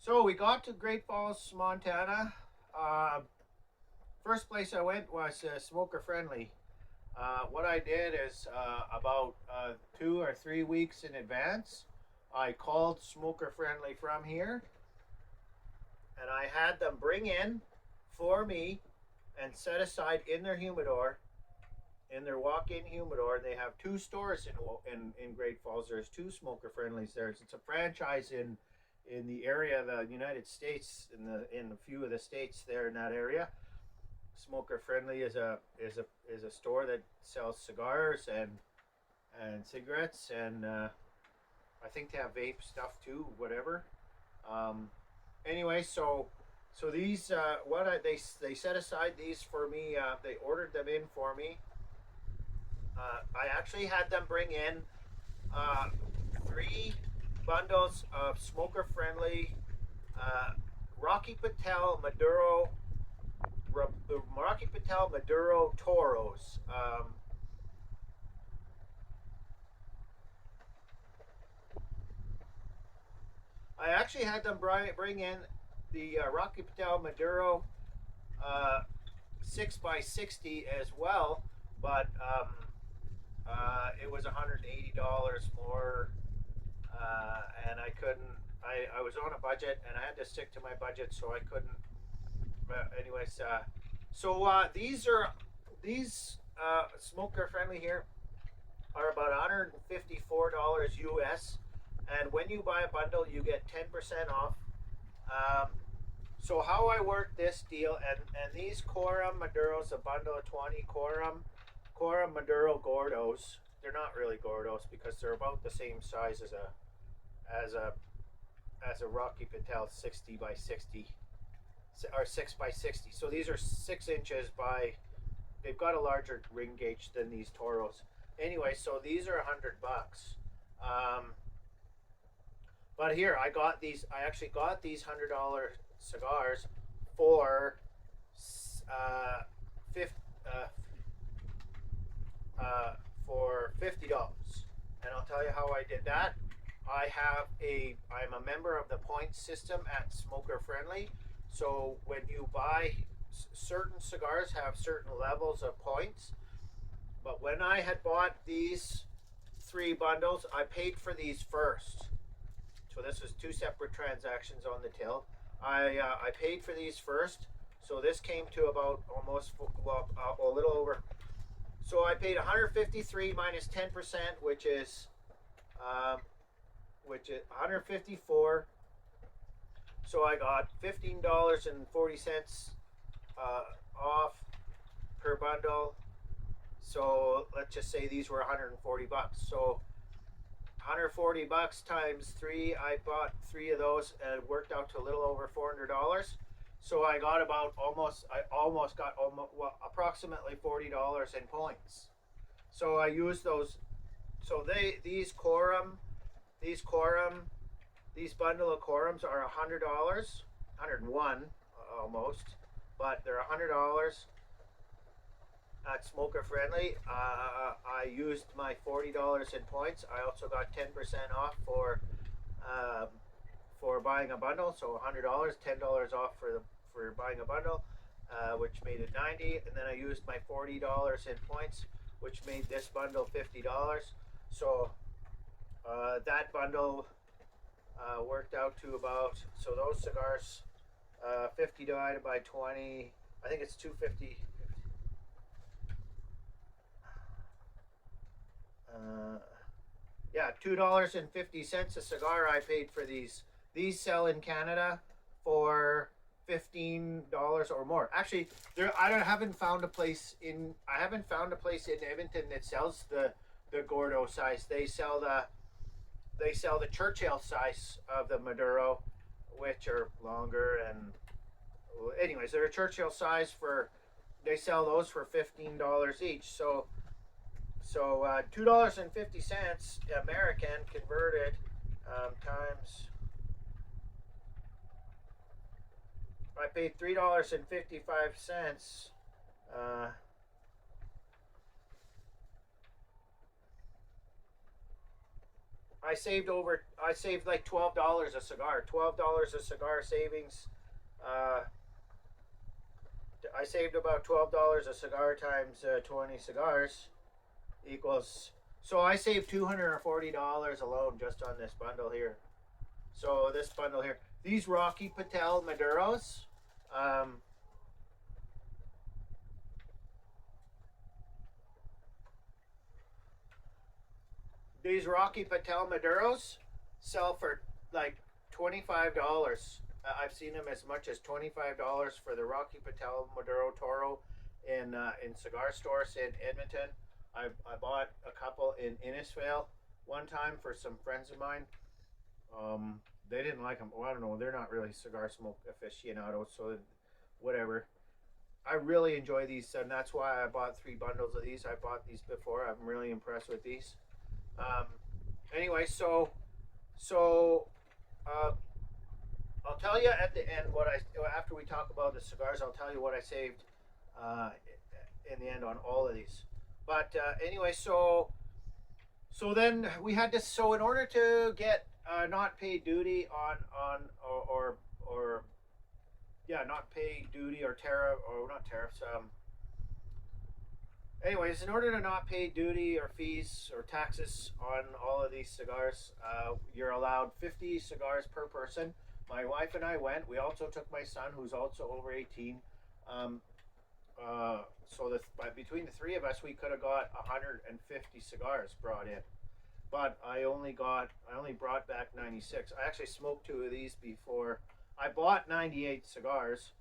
So we got to Great Falls, Montana. Uh, First place I went was Smoker Friendly. What I did is about 2 or 3 weeks in advance, I called Smoker Friendly from here, and I had them bring in for me and set aside in their humidor, in their walk-in humidor. They have two stores in Great Falls. There's two Smoker Friendlies there. It's a franchise in the area of the United States, in a few of the states there in that area. Smoker Friendly is a store that sells cigars and cigarettes, and I think they have vape stuff too, whatever. Um, anyway, so these they set aside these for me. They ordered them in for me. I actually had them bring in uh, 3 bundles of Smoker Friendly uh, Rocky Patel Maduro Rocky Patel Maduro Toros. I actually had them bring in the Rocky Patel Maduro uh, 6x60 as well, but it was $180 more, and I couldn't. I was on a budget, and I had to stick to my budget, so I couldn't. Anyways, these Smoker Friendly here are about $154 US, and when you buy a bundle, you get 10% off. Um, so how I work this deal, and these Coram Maduros, a bundle of 20 Coram Maduro Gordos. They're not really Gordos because they're about the same size as a as a Rocky Patel 60 by 60 or 6 by 60. So these are 6 inches by. They've got a larger ring gauge than these Toros. Anyway, so these are $100. Um, but here I got these. I actually got these $100 cigars for uh, 50, uh, for $50. And I'll tell you how I did that. I'm a member of the points system at Smoker Friendly. So when you buy, certain cigars have certain levels of points. But when I had bought these 3 bundles, I paid for these first. So this was 2 separate transactions on the till. I paid for these first. So this came to about almost, well, a little over. So I paid 153 minus 10%, which is 154. So I got $15.40 off per bundle. So let's just say these were $140. So $140 times 3. I bought 3 of those, and it worked out to a little over $400. So I got approximately $40 in points. So I used those. So these bundle of Corums are $100, 101 almost, but they're $100 at Smoker Friendly. I used my $40 in points. I also got 10% off for buying a bundle, so $100, $10 off for buying a bundle, which made it $90. And then I used my $40 in points, which made this bundle $50. So that bundle worked out to about, so those cigars, 50 divided by 20, I think it's 250. Yeah, $2.50 a cigar I paid for these. These sell in Canada for $15 or more. Actually, I haven't found a place in Edmonton that sells the Gordo size. They sell the Churchill size of the Maduro, which are longer, and anyways, they're a Churchill size they sell those for $15 each. So $2.50 American converted times. I paid $3.55. I I saved like $12 a cigar. $12 a cigar savings. Uh, I saved about $12 a cigar times 20 cigars equals. So I saved $240 alone just on this bundle here. So this bundle here, these Rocky Patel Maduros. Um, these Rocky Patel Maduros sell for like $25. I've seen them as much as $25 for the Rocky Patel Maduro Toro in cigar stores in Edmonton. I bought a couple in Innisfail one time for some friends of mine. They didn't like them. Well, I don't know. They're not really cigar smoke aficionados, so whatever. I really enjoy these, and that's why I bought 3 bundles of these. I bought these before. I'm really impressed with these. Um, anyway, so uh, I'll tell you at the end what I after we talk about the cigars. I'll tell you what I saved uh, in the end on all of these. But anyway, so then we had to. So in order to get not pay duty on or yeah, not pay duty or tariff or not tariffs. Anyways, in order to not pay duty or fees or taxes on all of these cigars, you're allowed 50 cigars per person. My wife and I went. We also took my son, who's also over 18. Um, so between the 3 of us, we could have got 150 cigars brought in. But I only brought back 96. I actually smoked 2 of these before. I bought 98 cigars,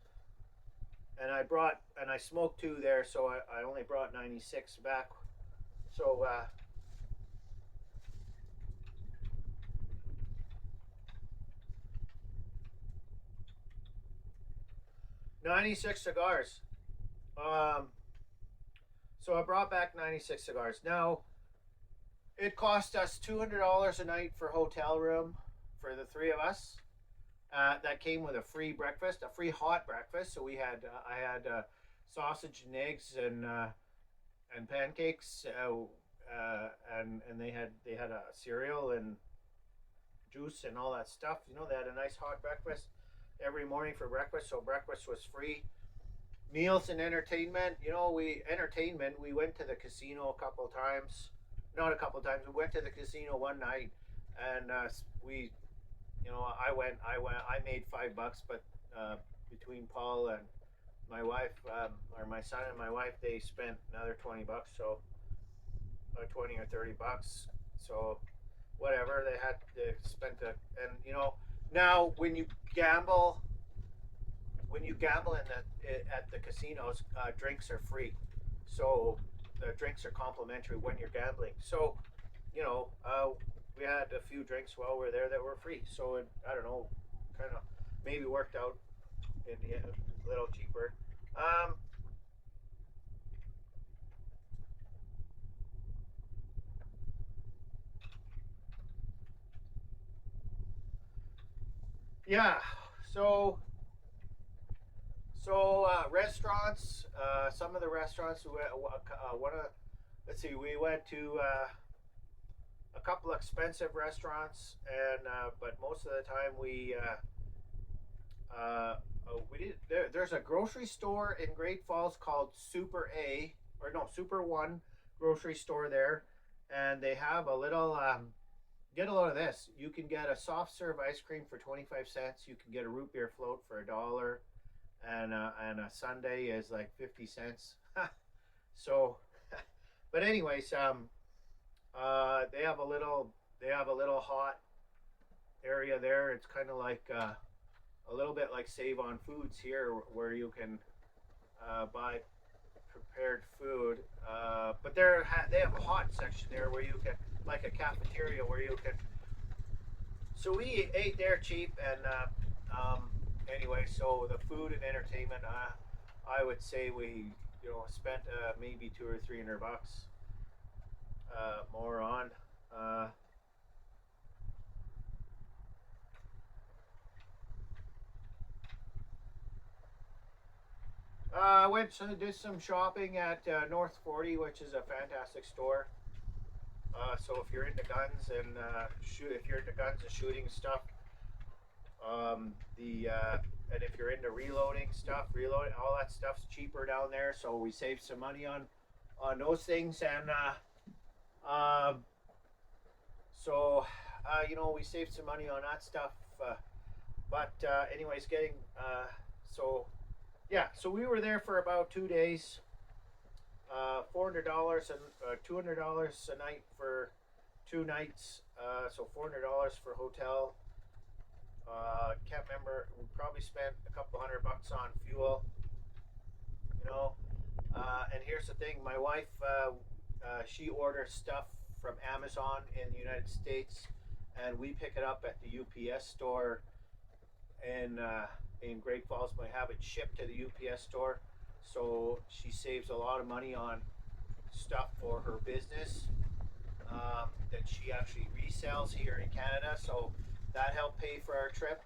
and I smoked 2 there, so I only brought 96 back. So 96 cigars. Um, so I brought back 96 cigars. Now it cost us $200 a night for hotel room for the 3 of us. That came with a free breakfast, a free hot breakfast. So I had sausage and eggs and pancakes, and they had a cereal and juice and all that stuff. They had a nice hot breakfast every morning for breakfast. So breakfast was free. Meals and entertainment. We went to the casino a couple times. Not a couple times. We went to the casino one night, and I made $5, but between Paul and my wife, or my son and my wife, they spent another $20. So 20 or $30. So whatever they spent now when you gamble at the casinos, drinks are free. So the drinks are complimentary when you're gambling. So we had a few drinks while we were there that were free. So I don't know, kind of maybe worked out in the end a little cheaper. Yeah. So restaurants. Some of the restaurants. Let's see. We went to a couple expensive restaurants, and but most of the time we did. There's a grocery store in Great Falls called Super A, or no, Super One grocery store there, and they have a little. Get a load of this. You can get a soft serve ice cream for 25 cents. You can get a root beer float for $1, and a sundae is like 50 cents. So, but anyways, they have a little hot area there. It's kind of like a little bit like Save on Foods here, where you can buy prepared food. But they have a hot section there where you can, like a cafeteria where you can. So we ate there cheap, and anyway, so the food and entertainment, I would say we spent maybe $200 or $300 more on. I went to did some shopping at North 40, which is a fantastic store. So if you're into guns and if you're into guns and shooting stuff, the and if you're into reloading stuff, reloading all that stuff's cheaper down there. So we save some money on those things, and so we saved some money on that stuff. But anyways, getting so yeah, so we were there for about 2 days. $400 and $200 a night for 2 nights. So $400 for hotel. Can't remember. We probably spent a couple $100 on fuel. You know. And here's the thing: my wife, she orders stuff from Amazon in the United States, and we pick it up at the UPS store in Great Falls. But have it shipped to the UPS store, so she saves a lot of money on stuff for her business that she actually resells here in Canada. So that helped pay for our trip.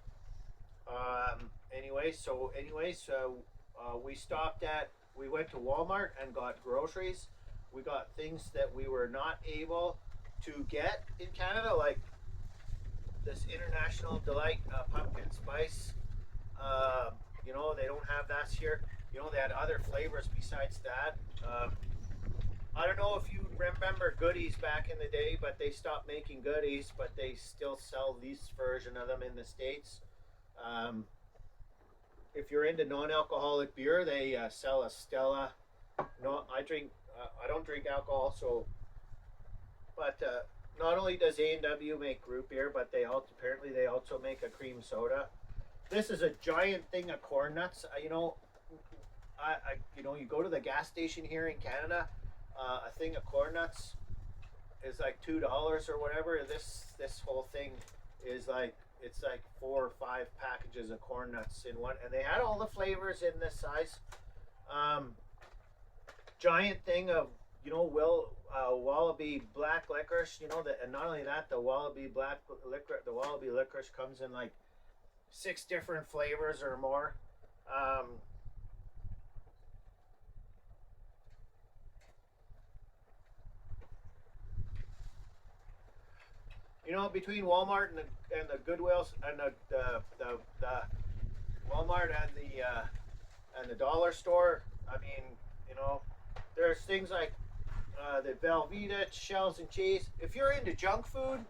We went to Walmart and got groceries. We got things that we were not able to get in Canada, like this International Delight pumpkin spice. They don't have that here. They had other flavors besides that. I don't know if you remember goodies back in the day, but they stopped making goodies, but they still sell this version of them in the States. If you're into non-alcoholic beer, they sell a Stella. No, I don't drink alcohol, but not only does A&W make root beer, but apparently they also make a cream soda. This is a giant thing of corn nuts. You go to the gas station here in Canada, a thing of corn nuts is like $2 or whatever. This whole thing is like, it's like 4 or 5 packages of corn nuts in one, and they had all the flavors in this size. Giant thing of Wallaby black licorice. And not only that, the Wallaby licorice comes in like 6 different flavors or more. Between Walmart and the Goodwills and the Walmart and the dollar store, I mean, there's things like the Velveeta shells and cheese. If you're into junk food,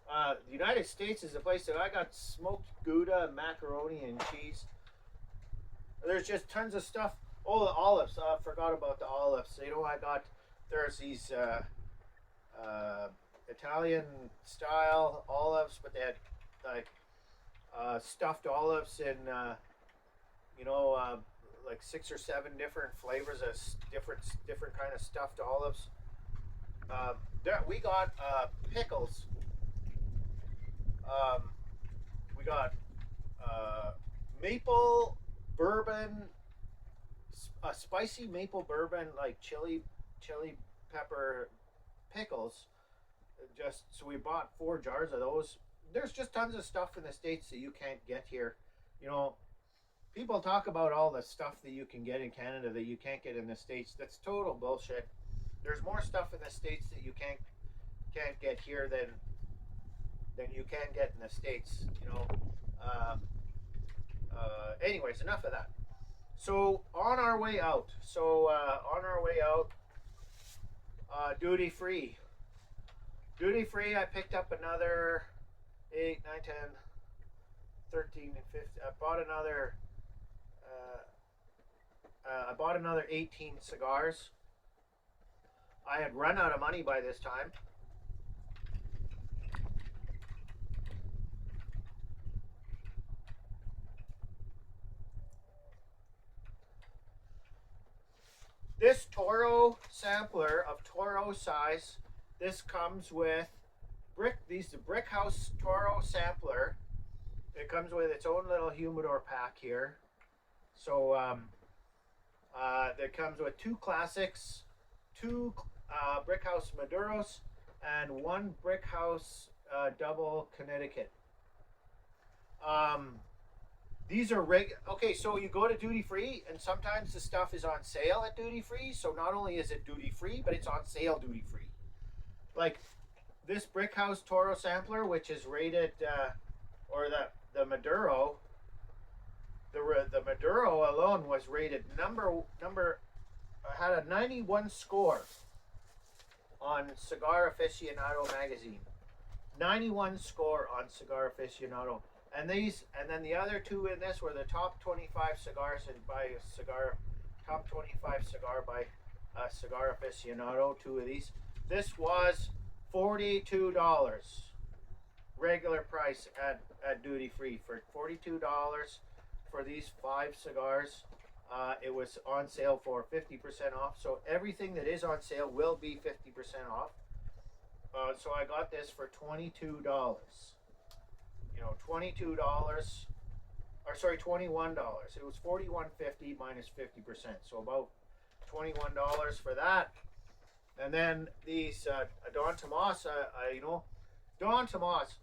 the United States is the place that I got smoked Gouda, macaroni, and cheese. There's just tons of stuff. Oh, the olives. I forgot about the olives. There's these Italian style olives, but they had like stuffed olives in like 6 or 7 different flavors of different kind of stuffed olives. We got pickles. We got maple bourbon, spicy maple bourbon, like chili pepper pickles. So we bought 4 jars of those. There's just tons of stuff in the States that you can't get here. People talk about all the stuff that you can get in Canada that you can't get in the States. That's total bullshit. There's more stuff in the States that you can't get here than you can get in the States. Anyways, enough of that. So on our way out, duty free. I picked up another 8, 9, 10, 13, and 15. I bought another 18 cigars. I had run out of money by this time. This Toro sampler of Toro size, this comes with the Brick House Toro sampler. It comes with its own little humidor pack here. So that comes with 2 classics, 2 Brick House Maduros, and 1 Brick House Double Connecticut. These are okay, so you go to duty free, and sometimes the stuff is on sale at duty free. So not only is it duty free, but it's on sale duty free. Like this Brickhouse Toro sampler, which is rated, or the Maduro, the Maduro alone was rated had a 91 score on Cigar Aficionado magazine. 91 score on Cigar Aficionado. And then the other two in this were the top 25 cigars top 25 cigar by Cigar Aficionado. Two of these. This was $42 regular price at duty free. For $42 for these 5 cigars. It was on sale for 50% off. So everything that is on sale will be 50% off. So I got this for $22. $22, or sorry, $21. It was $41.50 minus 50%, so about $21 for that. And then these Don Tomas, Don Tomas.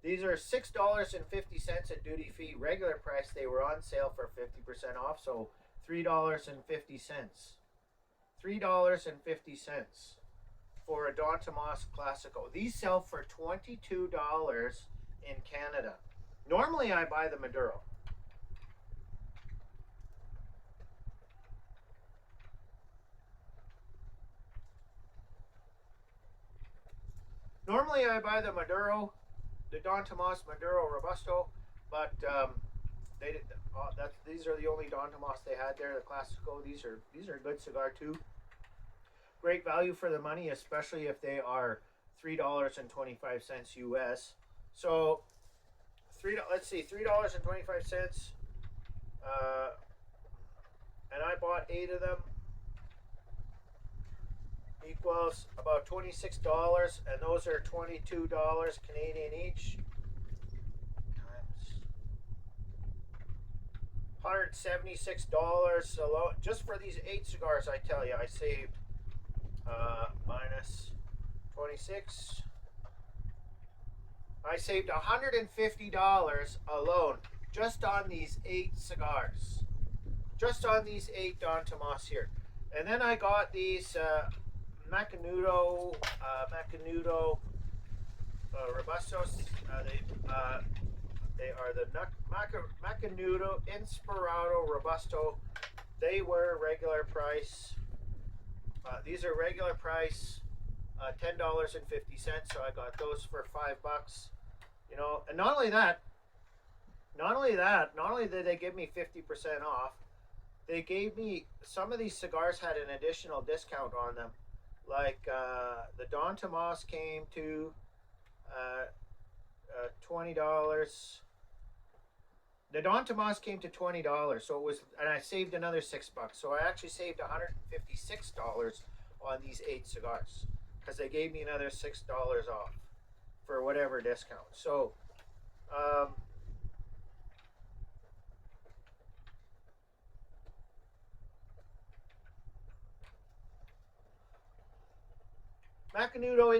These are $6.50 at duty free regular price. They were on sale for 50% off, so $3.50. $3.50 for a Don Tomas Classico. These sell for $22 in Canada. Normally I buy the Maduro. Normally I buy the Maduro, the Don Tomas Maduro Robusto, but these are the only Don Tomas they had there. The Classico. These are a good cigar too. Great value for the money, especially if they are $3.25 US. So let's see, $3.25. And I bought 8 of them. Equals about $26, and those are $22 Canadian each. Times $176 alone just for these 8 cigars. I tell you, I saved minus 26. I saved $150 alone just on these 8 cigars. Just on these 8 Don Tomas here. And then I got these Macanudo Robustos. They are the Macanudo Inspirado Robusto. They were regular price. These are regular price, $10.50. So I got those for $5. And not only did they give me 50% off, they gave me, some of these cigars had an additional discount on them. Like the Don Tomas came to $20. The Don Tomas came to $20, so it was, and I saved another $6. So I actually saved $156 on these 8 cigars because they gave me another $6 off for whatever discount. So Macanudo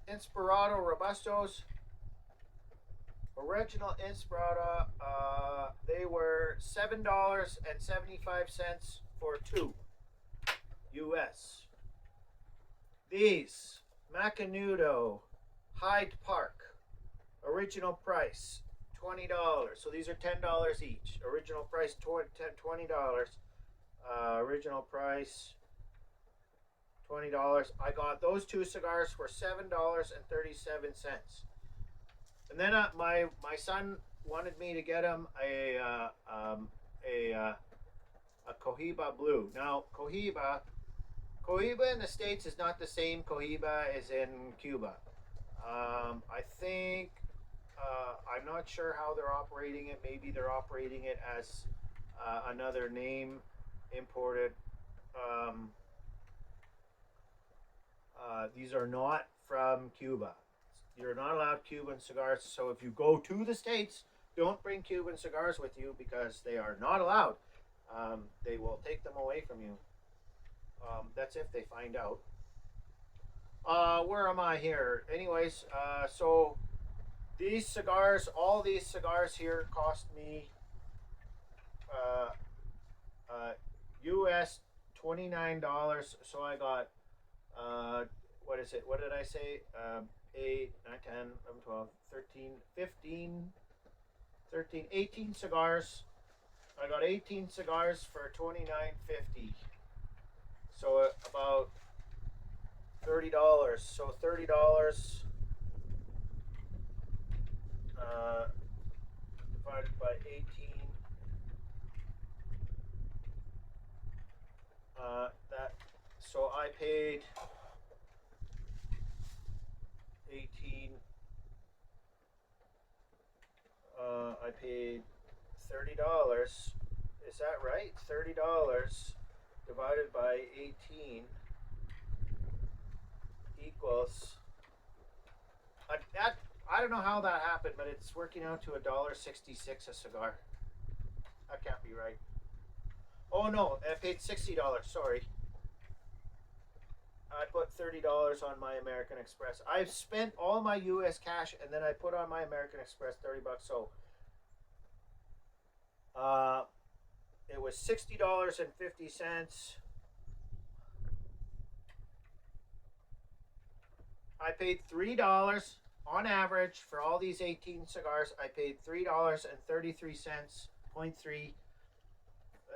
Inspirado Robustos, original Inspirado, they were $7.75 for 2 US. These Macanudo Hyde Park, original price $20. So these are $10 each. Original price $20. Original price $20. I got those 2 cigars for $7.37. And then my son wanted me to get him a Cohiba Blue. Now Cohiba in the States is not the same Cohiba as in Cuba. I think I'm not sure how they're operating it. Maybe they're operating it as another name imported. These are not from Cuba. You're not allowed Cuban cigars. So if you go to the States, don't bring Cuban cigars with you because they are not allowed. They will take them away from you. That's if they find out. Where am I here? Anyways, so these cigars, all these cigars here cost me US $29. So I got What is it? What did I say? 8, 9, 10, 11, 12, 13, 15, 13, 18 cigars. I got 18 cigars for $29.50. So about $30. So $30 divided by 18. That so I paid 18. I paid $30. Is that right? $30 divided by 18 equals. I don't know how that happened, but it's working out to $1.66 a cigar. That can't be right. Oh no, I paid $60. Sorry. I put $30 on my American Express. I've spent all my U.S. cash, and then I put on my American Express $30. So, it was $60.50. I paid $3 on average for all these 18 cigars. I paid $3.33. 0.3.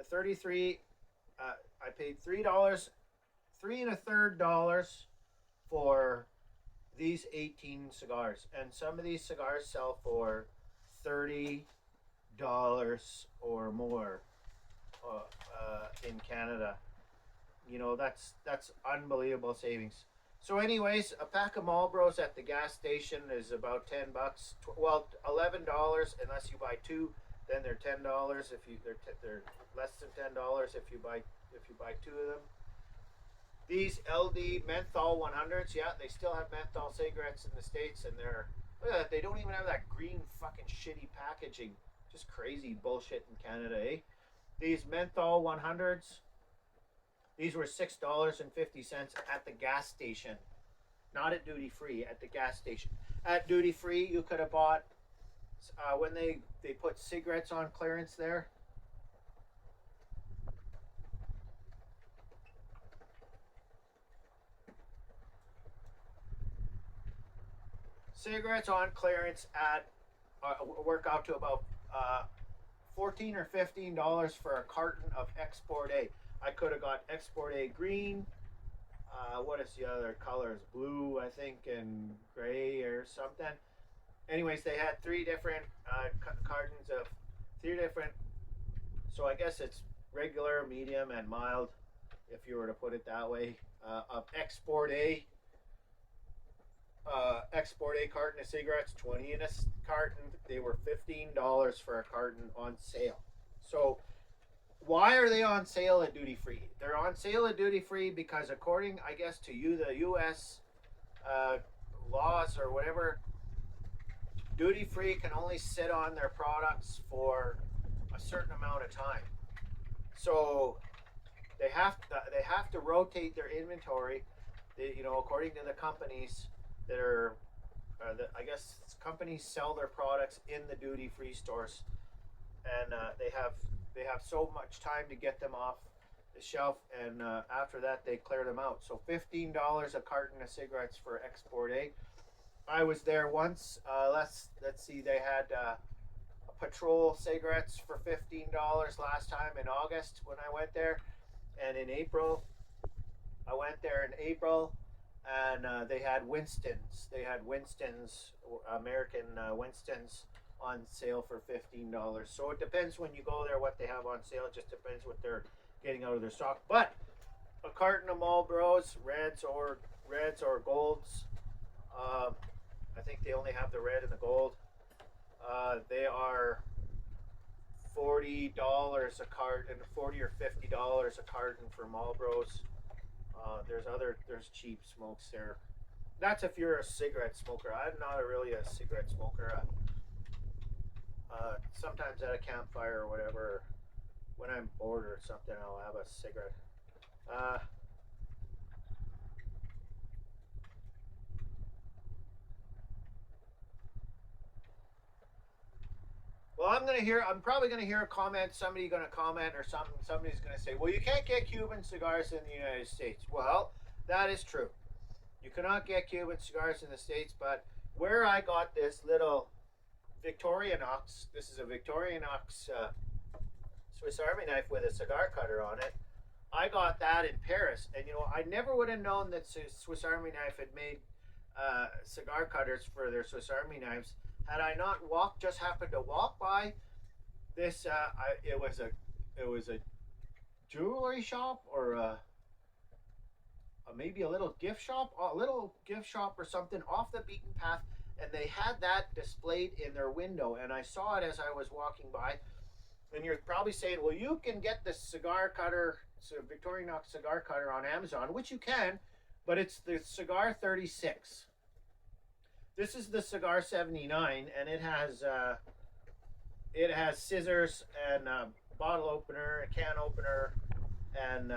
33. I paid $3. $3.33 for these 18 cigars, and some of these cigars sell for $30 or more in Canada. You know, that's unbelievable savings. So, anyways, a pack of Marlboros at the gas station is about $10. Well, $11 unless you buy two. Then they're $10 if you they're less than $10 if you buy two of them. These LD menthol 100s, yeah, they still have menthol cigarettes in the States, and look at that, they don't even have that green fucking shitty packaging. Just crazy bullshit in Canada, eh? These menthol 100s, these were $6.50 at the gas station. Not at duty free, at the gas station. At duty free, you could have bought, when they put cigarettes on clearance there, cigarettes on clearance at work out to about $14 or $15 for a carton of Export A. I could have got Export A green. What is the other colors? Blue, I think, and gray or something. Anyways, they had three different cartons of three different. So I guess it's regular, medium, and mild, if you were to put it that way. Of Export A. Export A carton of cigarettes, 20 in a carton. They were $15 for a carton on sale. So why are they on sale at duty free? They're on sale at duty free because, according, I guess, to the U.S. Laws or whatever, duty free can only sit on their products for a certain amount of time. So they have to rotate their inventory. According to the companies that are, I guess companies sell their products in the duty free stores, and they have so much time to get them off the shelf, and after that they clear them out. So $15 a carton of cigarettes for Export A. I was there once. Let's see. They had Patrol cigarettes for $15 last time in August when I went there, and in April, I went there in April, and they had Winston's. They had Winston's, American Winston's, on sale for $15. So it depends when you go there what they have on sale. It just depends what they're getting out of their stock. But a carton of Marlboros, reds or golds. I think they only have the red and the gold. They are $40 a carton, $40 or $50 a carton for Marlboros. There's cheap smokes there. That's if you're a cigarette smoker. I'm not really a cigarette smoker. Sometimes at a campfire or whatever, when I'm bored or something, I'll have a cigarette. Well, I'm probably gonna hear a comment. Somebody's gonna comment or something. Somebody's gonna say, "Well, you can't get Cuban cigars in the United States." Well, That is true. You cannot get Cuban cigars in the States, but where I got this little Victorinox, this is a Victorinox Swiss Army knife with a cigar cutter on it. I got that in Paris, and I never would have known that Swiss Army knife had made cigar cutters for their Swiss Army knives had I not just happened to walk by this. It was a jewelry shop or maybe a little gift shop, or something off the beaten path, and they had that displayed in their window, and I saw it as I was walking by. And you're probably saying, well, you can get the cigar cutter, so Victorinox cigar cutter on Amazon, which you can, but it's the Cigar 36. This is the Cigar 79, and it has scissors and a bottle opener, a can opener, and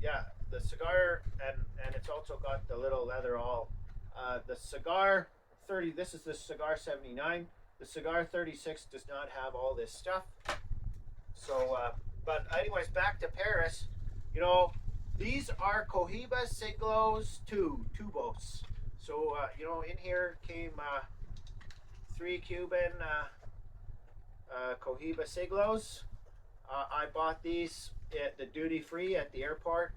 yeah, the cigar, and it's also got the little leather all. The Cigar 30, this is the Cigar 79. The Cigar 36 does not have all this stuff. So, but anyways, back to Paris. These are Cohiba Siglos 2 Tubos. So, in here came 3 Cuban Cohiba Siglos. I bought these at the duty free at the airport.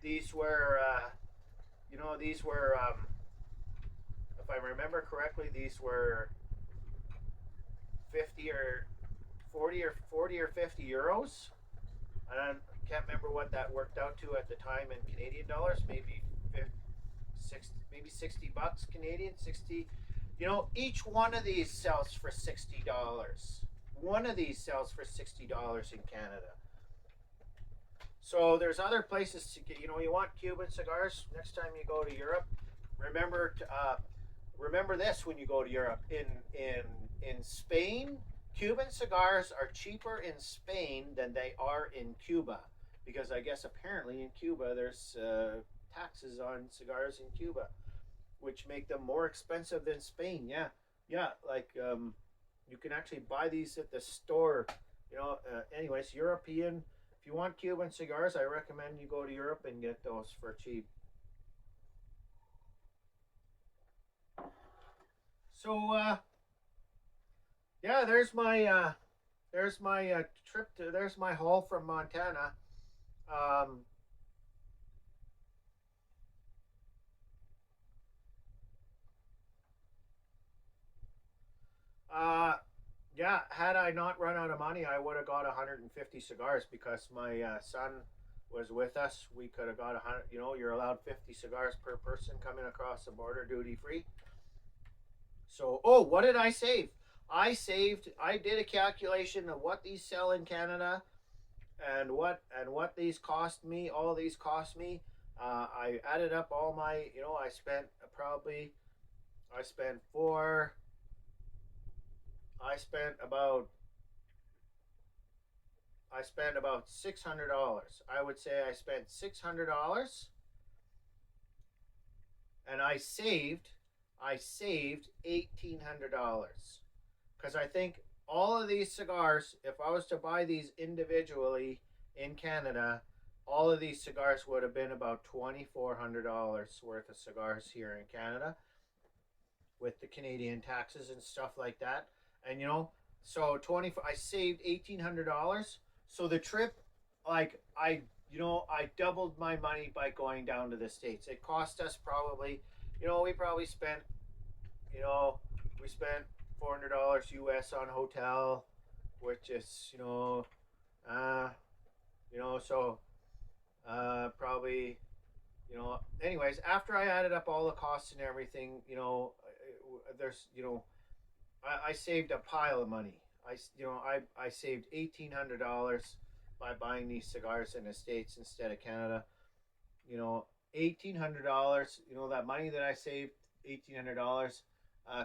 These were, if I remember correctly, these were 50 or 40 or 50 euros. I can't remember what that worked out to at the time in Canadian dollars. Maybe 60 bucks Canadian. 60. Each one of these sells for $60. One of these sells for $60 in Canada. So there's other places to get. You want Cuban cigars next time you go to Europe. Remember this when you go to Europe. In Spain, Cuban cigars are cheaper in Spain than they are in Cuba, because I guess apparently in Cuba there's taxes on cigars in Cuba, which make them more expensive than Spain. Yeah, like you can actually buy these at the store. Anyways, European. If you want Cuban cigars, I recommend you go to Europe and get those for cheap. So yeah, there's my trip to. There's my haul from Montana. Um, yeah, had I not run out of money, I would have got 150 cigars because my son was with us. We could have got 100. You're allowed 50 cigars per person coming across the border duty free. So, what did I save? I did a calculation of what these sell in Canada and what these cost me. All these cost me. I added up all my. I spent probably. I spent four. I spent about. I spent about $600. I would say I spent $600, and I saved $1,800, because I think all of these cigars, if I was to buy these individually in Canada, all of these cigars would have been about $2,400 worth of cigars here in Canada, with the Canadian taxes and stuff like that. And so I saved $1,800. So the trip, like I doubled my money by going down to the States. It cost us probably, we probably spent, we spent $400 US on hotel, which is, so probably, anyways, after I added up all the costs and everything, there's, I saved a pile of money. I saved $1,800 by buying these cigars in the States instead of Canada. $1,800. That money that I saved, $1,800,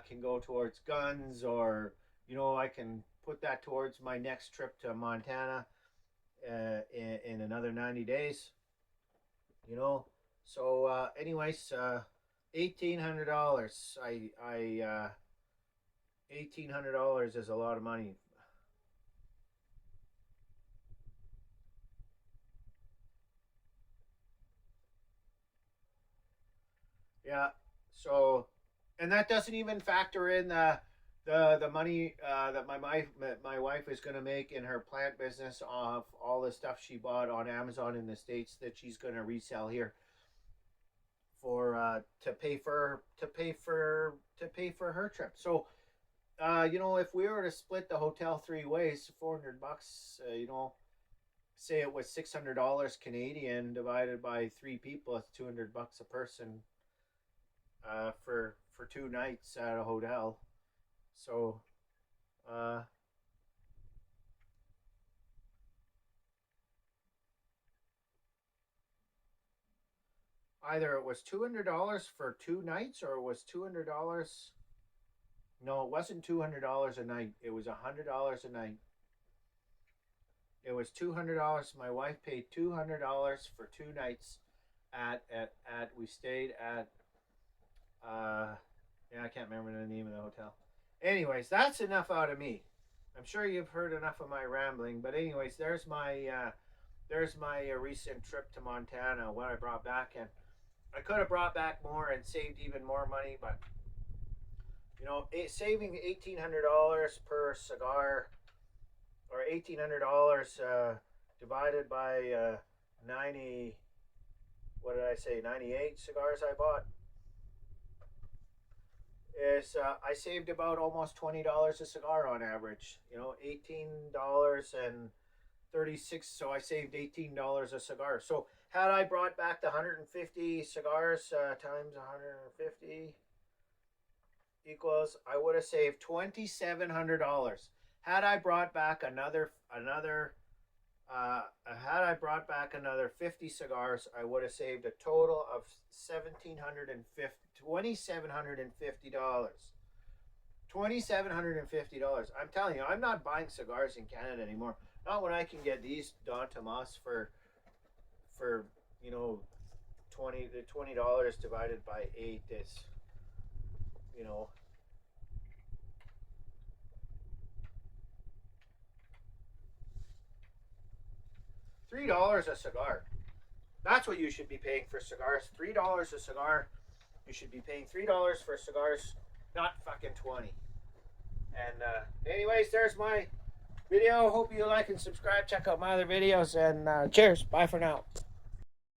can go towards guns, or I can put that towards my next trip to Montana in another 90 days. So anyways, $1,800. $1,800 is a lot of money. Yeah. So, and that doesn't even factor in the money that my wife is going to make in her plant business off all the stuff she bought on Amazon in the States that she's going to resell here for to pay for her trip. So, you know, if we were to split the hotel three ways, $400, you know, say it was $600 Canadian divided by three people, it's $200 a person for 2 nights at a hotel. So uh, either it was $200 for 2 nights, or it was $200. No, it wasn't $200 a night. It was $100 a night. It was $200. My wife paid $200 for 2 nights at we stayed at yeah, I can't remember the name of the hotel. Anyways, that's enough out of me. I'm sure you've heard enough of my rambling, but anyways, there's my recent trip to Montana. What I brought back, and I could have brought back more and saved even more money, but you know, saving $1,800 per cigar, or $1,800 divided by 90. What did I say? 98 cigars I bought is I saved about almost $20 a cigar on average. You know, $18.36. So I saved $18 a cigar. So had I brought back the 150 cigars times 150 equals, I would have saved $2,700. Had I brought back had I brought back another 50 cigars, I would have saved a total of $2,750. $2,750. I'm telling you, I'm not buying cigars in Canada anymore. Not when I can get these Don Tomas for you know $20 divided by 8 is, you know, $3 a cigar. That's what you should be paying for cigars. $3 a cigar. You should be paying $3 for cigars, not fucking 20. And anyways, there's my video. Hope you like and subscribe. Check out my other videos, and cheers. Bye for now.